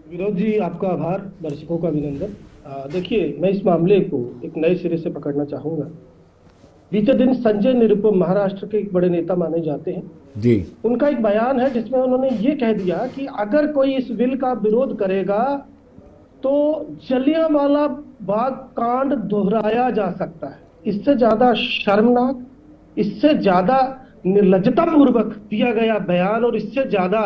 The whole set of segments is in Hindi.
विनोद जी, आपका आभार। दर्शकों का अभिनंदन। देखिए, मैं इस मामले को एक नए सिरे से पकड़ना चाहूंगा। बीते दिन संजय निरुपम महाराष्ट्र के एक बड़े नेता माने जाते हैं। जी। उनका एक बयान है जिसमें उन्होंने ये कह दिया कि अगर कोई इस बिल का विरोध करेगा तो जलियांवाला बाग कांड दोहराया जा सकता है। इससे ज्यादा शर्मनाक, इससे ज्यादा निर्लज्जता पूर्वक दिया गया बयान और इससे ज्यादा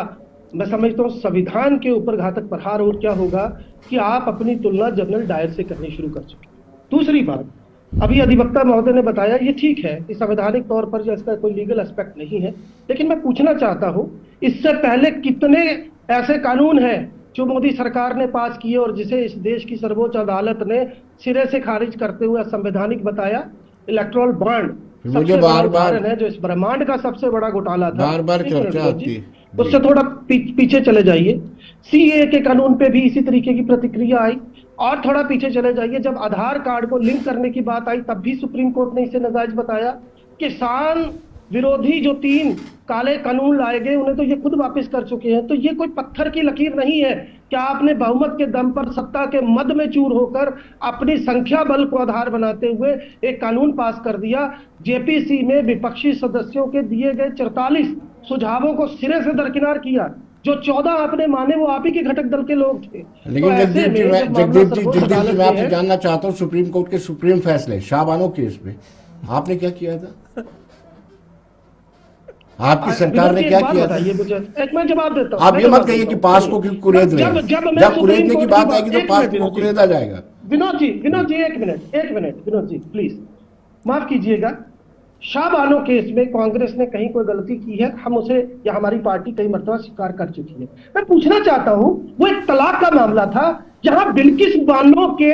मैं समझता हूं संविधान के ऊपर घातक प्रहार और क्या होगा कि आप अपनी तुलना जनरल डायर से करनी शुरू कर चुके हैं। दूसरी बात, अभी अधिवक्ता महोदय ने बताया, ये ठीक है कि संवैधानिक तौर पर इसका कोई लीगल एस्पेक्ट नहीं है, लेकिन मैं पूछना चाहता हूं, इससे पहले कितने ऐसे कानून हैं जो मोदी सरकार ने पास किए और जिसे इस देश की सर्वोच्च अदालत ने सिरे से खारिज करते हुए असंवैधानिक बताया। इलेक्टोरल बॉन्ड मुझे बार बार है जो इस ब्रह्मांड का सबसे बड़ा घोटाला था। बार बार चर्चा आती है। उससे थोड़ा पीछे चले जाइए। सीए के कानून पे भी इसी तरीके की प्रतिक्रिया आई। और थोड़ा पीछे चले जाइए, जब आधार कार्ड को लिंक करने की बात आई तब भी सुप्रीम कोर्ट ने इसे नाजायज बताया। किसान विरोधी जो 3 काले कानून लाए गए उन्हें तो ये खुद वापस कर चुके हैं। तो ये कोई पत्थर की लकीर नहीं है। क्या आपने बहुमत के दम पर सत्ता के मद में चूर होकर अपनी संख्या बल को आधार बनाते हुए एक कानून पास कर दिया। जेपीसी में विपक्षी सदस्यों के दिए गए 44 सुझावों को सिरे से दरकिनार किया। जो 14 आपने माने वो आप ही के घटक दल के लोग थे। लेकिन जगदीप जी मैं आपसे जानना चाहता हूँ, सुप्रीम कोर्ट के सुप्रीम फैसले शाहबानो केस में आपने क्या किया था? आपकी सरकार ने क्या किया था? एक मैं जवाब देता हूं। आप ये मत कहिए कि पास को क्यों कुरेद रहे हैं। जब कुरेदने की बात आएगी तो पास को कुरेदा जाएगा। विनोद जी एक मिनट विनोद जी प्लीज माफ कीजिएगा। शाहबानो केस में कांग्रेस ने कहीं कोई गलती की है, हम उसे या हमारी पार्टी कई मर्तबा स्वीकार कर चुकी है। मैं पूछना चाहता हूं, वो एक तलाक का मामला था जहां बिल्किस बानो के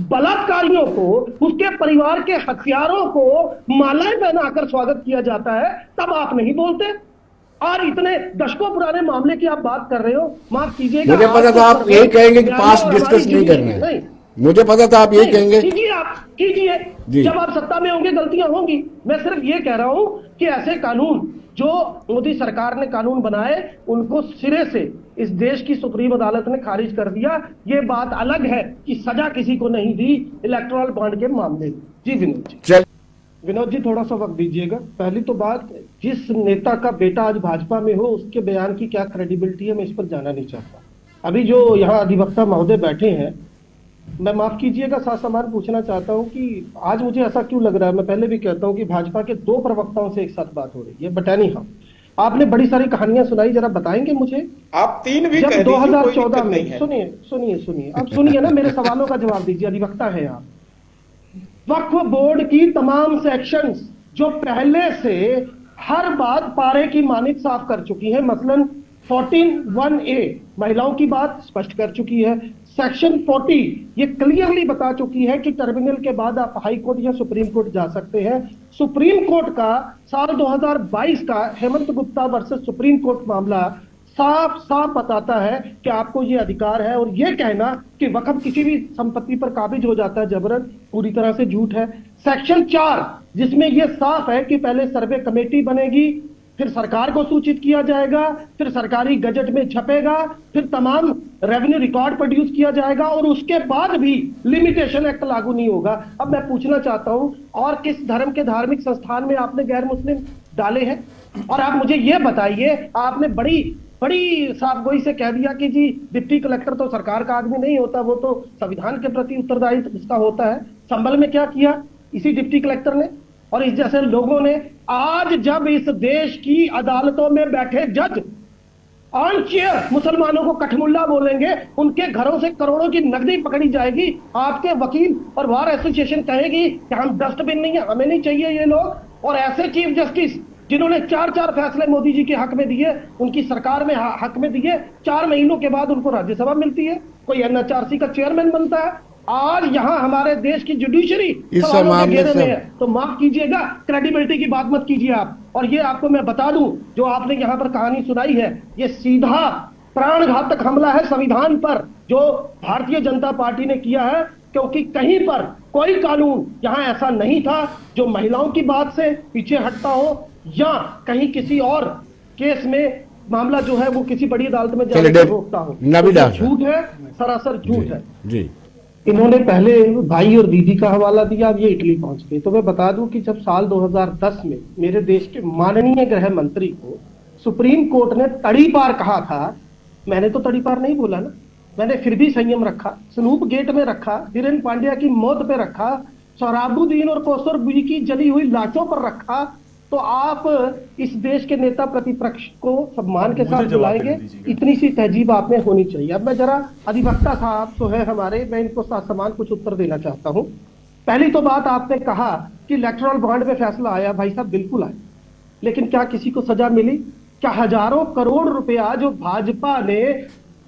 बलात्कारियों को, उसके परिवार के हथियारों को मालाएं पहनाकर स्वागत किया जाता है, तब आप नहीं बोलते। और इतने दशकों पुराने मामले की आप बात कर रहे हो। माफ कीजिएगा, मुझे पता था आप यही कहेंगे कि पास डिस्कस नहीं करना है। मुझे पता था आप यही कहेंगे। कीजिए जब आप सत्ता में होंगे गलतियां होंगी। मैं सिर्फ ये कह रहा हूं कि ऐसे कानून जो मोदी सरकार ने कानून बनाए उनको सिरे से इस देश की सुप्रीम अदालत ने खारिज कर दिया। ये बात अलग है कि सजा किसी को नहीं दी इलेक्टोरल बॉन्ड के मामले में। जी विनोद जी थोड़ा सा वक्त दीजिएगा। पहली तो बात, जिस नेता का बेटा आज भाजपा में हो उसके बयान की क्या क्रेडिबिलिटी है, मैं इस पर जाना नहीं चाहता। अभी जो यहाँ अधिवक्ता महोदय बैठे हैं, मैं माफ कीजिएगा साथ समान पूछना चाहता हूं कि आज मुझे ऐसा क्यों लग रहा है, मैं पहले भी कहता हूं कि भाजपा के 2 प्रवक्ताओं से एक साथ बात हो रही है। बटानी हाँ, आपने बड़ी सारी कहानियां सुनाई, जरा बताएंगे मुझे। आप 3 भी जब 2014 में सुनिए अब सुनिए ना, मेरे सवालों का जवाब दीजिए, अधिवक्ता है आप। वक्फ बोर्ड की तमाम सेक्शंस जो पहले से हर बात पारे की मानिक साफ कर चुकी है, मसलन 14(1)A महिलाओं की बात स्पष्ट कर चुकी है। सेक्शन 40 ये क्लियरली बता चुकी है कि टर्मिनल के बाद आप हाई कोर्ट या सुप्रीम कोर्ट जा सकते हैं। सुप्रीम कोर्ट का साल 2022 का Hemant Gupta versus supreme court मामला साफ साफ बताता है कि आपको ये अधिकार है। और ये कहना कि वक्फ किसी भी संपत्ति पर काबिज हो जाता है जबरन, पूरी तरह से झूठ है। सेक्शन 4 जिसमें यह साफ है कि पहले सर्वे कमेटी बनेगी, फिर सरकार को सूचित किया जाएगा, फिर सरकारी गजट में छपेगा, फिर तमाम रेवेन्यू रिकॉर्ड प्रोड्यूस किया जाएगा और उसके बाद भी लिमिटेशन एक्ट लागू नहीं होगा। अब मैं पूछना चाहता हूं, और किस धर्म के धार्मिक संस्थान में आपने गैर मुस्लिम डाले हैं? और आप मुझे यह बताइए, आपने बड़ी साफगोई से कह दिया कि जी डिप्टी कलेक्टर तो सरकार का आदमी नहीं होता, वो तो संविधान के प्रति उत्तरदायित्व उसका होता है। संभल में क्या किया इसी डिप्टी कलेक्टर ने और इस जैसे लोगों ने? आज जब इस देश की अदालतों में बैठे जज ऑन चेयर मुसलमानों को कठमुल्ला बोलेंगे, उनके घरों से करोड़ों की नकदी पकड़ी जाएगी, आपके वकील और बार एसोसिएशन कहेगी कि हम डस्टबिन नहीं है, हमें नहीं चाहिए ये लोग। और ऐसे चीफ जस्टिस जिन्होंने 4 फैसले मोदी जी के हक में दिए, उनकी सरकार में हक में दिए, 4 महीनों के बाद उनको राज्यसभा मिलती है, कोई एनएचआरसी का चेयरमैन बनता है। आज यहां हमारे देश की जुडिशरी सवालों के घेरे में है। तो माफ कीजिएगा, क्रेडिबिलिटी की बात मत कीजिए आप। और ये आपको मैं बता दूं, जो आपने यहां पर कहानी सुनाई है, ये सीधा प्राणघातक हमला है संविधान पर जो भारतीय जनता पार्टी ने किया है, क्योंकि कहीं पर कोई कानून यहां ऐसा नहीं था जो महिलाओं की बात से पीछे हटता हो या कहीं किसी और केस में मामला जो है वो किसी बड़ी अदालत में चलिए, जाने से रोकता हूँ। नबी डार तो झूठ है, सरासर झूठ है। जी इन्होंने पहले भाई और दीदी का हवाला दिया, अब ये इटली पहुंच गए। तो मैं बता दूं कि जब साल 2010 में मेरे देश के माननीय गृह मंत्री को सुप्रीम कोर्ट ने तड़ीपार कहा था, मैंने तो तड़ीपार नहीं बोला ना, मैंने फिर भी संयम रखा, स्नूप गेट में रखा, धीरेन्द्र पांड्या की मौत पे रखा, सोहराबुद्दीन और कौसर बुई की जली हुई लाशों पर रखा, तो आप इस देश के नेता प्रतिपक्ष को सम्मान के साथ बुलाएंगे? इतनी सी तहजीब आप में होनी चाहिए। अब मैं जरा अधिवक्ता साहब तो है हमारे, मैं इनको समान कुछ उत्तर देना चाहता हूं। पहली तो बात आपने कहा कि इलेक्टोरल बॉन्ड पे फैसला आया, भाई साहब बिल्कुल आया, लेकिन क्या किसी को सजा मिली? क्या हजारों करोड़ रुपया जो भाजपा ने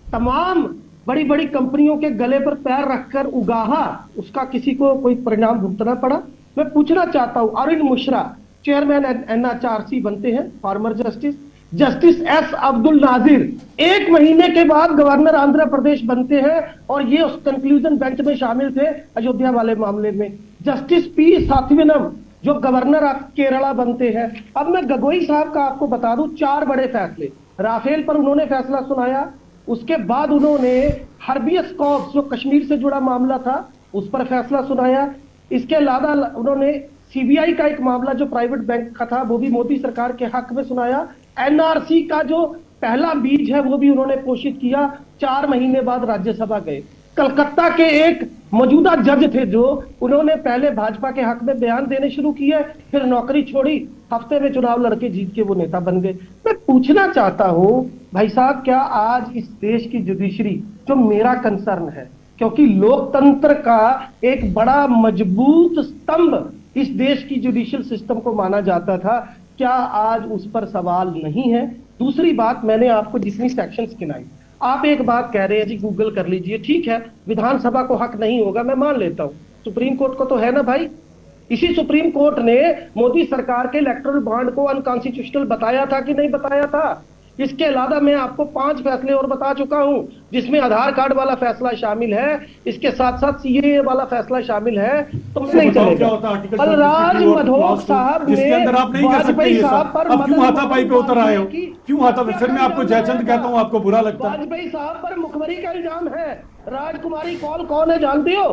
तमाम बड़ी बड़ी कंपनियों के गले पर पैर रखकर उगाहा, उसका किसी को कोई परिणाम भुगतना पड़ा? मैं पूछना चाहता हूं, अरुण मिश्रा चेयरमैन NHRC बनते हैं, फॉर्मर जस्टिस S अब्दुल नाजिर 1 महीने के बाद गवर्नर आंध्र प्रदेश बनते हैं, और ये उस कंक्लूजन बेंच में शामिल थे अयोध्या वाले मामले में। जस्टिस P साथिविनम जो गवर्नर केरला बनते हैं। अब मैं गगोई साहब का आपको बता दूं, 4 बड़े फैसले, राफेल पर उन्होंने फैसला सुनाया, उसके बाद उन्होंने हर्बियस कॉर्प्स जो कश्मीर से जुड़ा मामला था उस पर फैसला सुनाया, इसके अलावा उन्होंने CBI का एक मामला जो प्राइवेट बैंक का था वो भी मोदी सरकार के हक में सुनाया, NRC का जो पहला बीज है वो भी उन्होंने पोषित किया। 4 महीने बाद राज्यसभा गए। कलकत्ता के एक मौजूदा जज थे जो उन्होंने पहले भाजपा के हक में बयान देने शुरू किए, फिर नौकरी छोड़ी, हफ्ते में चुनाव लड़के जीत के वो नेता बन गए। मैं पूछना चाहता हूं भाई साहब, क्या आज इस देश की जुडिशरी जो मेरा कंसर्न है, क्योंकि लोकतंत्र का एक बड़ा मजबूत स्तंभ इस देश की जुडिशियल सिस्टम को माना जाता था, क्या आज उस पर सवाल नहीं है? दूसरी बात, मैंने आपको जितनी सेक्शंस गिनाई, आप एक बात कह रहे हैं जी गूगल कर लीजिए, ठीक है, विधानसभा को हक नहीं होगा, मैं मान लेता हूं, सुप्रीम कोर्ट को तो है ना भाई। इसी सुप्रीम कोर्ट ने मोदी सरकार के इलेक्टोरल बॉन्ड को अनकॉन्स्टिट्यूशनल बताया था कि नहीं बताया था? इसके अलावा मैं आपको 5 फैसले और बता चुका हूं, जिसमें आधार कार्ड वाला फैसला शामिल है, इसके साथ साथ CAA वाला फैसला शामिल है। तो नहीं चलेगा। बलराज मधोक साहब ने वाजपेयी साहब पर क्यों हाथापाई पे उतर आए हो? क्यों हाथापाई? फिर मैं आपको जयचंद कहता हूँ, आपको बुरा लगता है? वाजपेयी साहब पर मुखबरी का इल्जाम है। राजकुमारी कौल कौन है जानते हो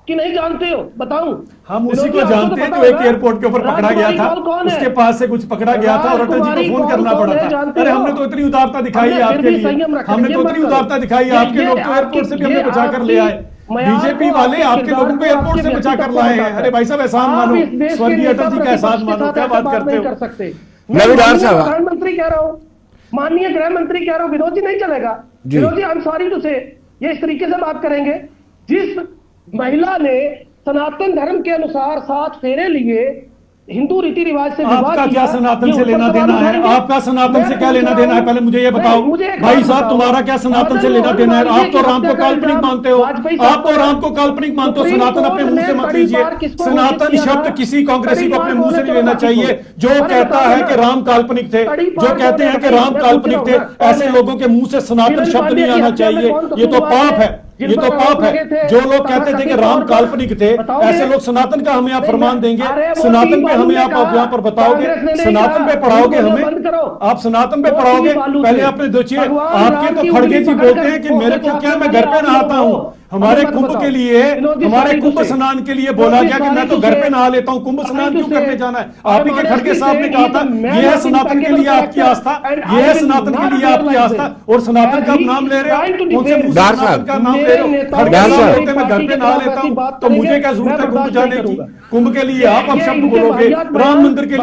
कि नहीं जानते हो? बताऊं? हम उसी को जानते हैं जो एक एयरपोर्ट के ऊपर पकड़ा गया था, उसके पास से कुछ पकड़ा गया था और अटल जी को फोन करना पड़ा था। अरे हमने तो इतनी उदारता दिखाई है आपके लिए, हमने तो इतनी उदारता दिखाई है, आपके लोग तो एयरपोर्ट से भी हमें बचा कर ले आए, बीजेपी वाले आपके लोगों को एयरपोर्ट से बचा कर लाए हैं। अरे भाई साहब एहसान मानो, स्वर्गीय अटल जी का एहसान मानो, क्या बात करते हो? प्रधानमंत्री कह रहा हूँ, माननीय गृह मंत्री कह रहा हूँ, विनोद जी नहीं चलेगा। Vinod ji I am sorry to से, ये इस तरीके से बात करेंगे, जिस महिला ने सनातन धर्म के अनुसार 7 फेरे लिए, हिंदू रीति रिवाज से आपका क्या सनातन से लेना देना है? आपका सनातन से क्या लेना देना है? पहले मुझे ये बताओ भाई साहब, तुम्हारा क्या सनातन से लेना देना है? आप तो राम को काल्पनिक मानते हो, आप तो राम को काल्पनिक मानते हो। सनातन अपने मुंह से मत लीजिए, सनातन शब्द किसी कांग्रेसी को अपने मुंह से नहीं लेना चाहिए। जो कहता है कि राम काल्पनिक थे, जो कहते हैं कि राम काल्पनिक थे, ऐसे लोगों के मुंह से सनातन शब्द नहीं आना चाहिए। ये तो पाप है, ये तो पाप है। जो लोग कहते थे कि राम काल्पनिक थे, ऐसे लोग सनातन का हमें आप फरमान देंगे, सनातन पे हमें आप यहाँ पर बताओगे, सनातन पे पढ़ाओगे हमें, आप सनातन पे पढ़ाओगे। पहले आपने देखिए, आपके तो खड़गे जी बोलते हैं कि मेरे को क्या, मैं घर पे नहाता हूँ। हमारे कुंभ के लिए, हमारे कुंभ स्नान के लिए बोला गया कि मैं तो घर पे नहा लेता हूँ, कुंभ स्नान क्यों करने जाना है? आप ही के खड़गे साहब ने कहा था, यह है सनातन के लिए आपकी आस्था, यह है सनातन के लिए आपकी आस्था, और सनातन का आप नाम ले रहे हो, उनसे सनातन का नाम ले रहे हो। खड़गे साहब बोलते मैं घर पे नहा लेता हूँ, तो मुझे क्या जरूरत है कुंभ जाने की? कुंभ के लिए आप शब्द बोलोगे, राम मंदिर के लिए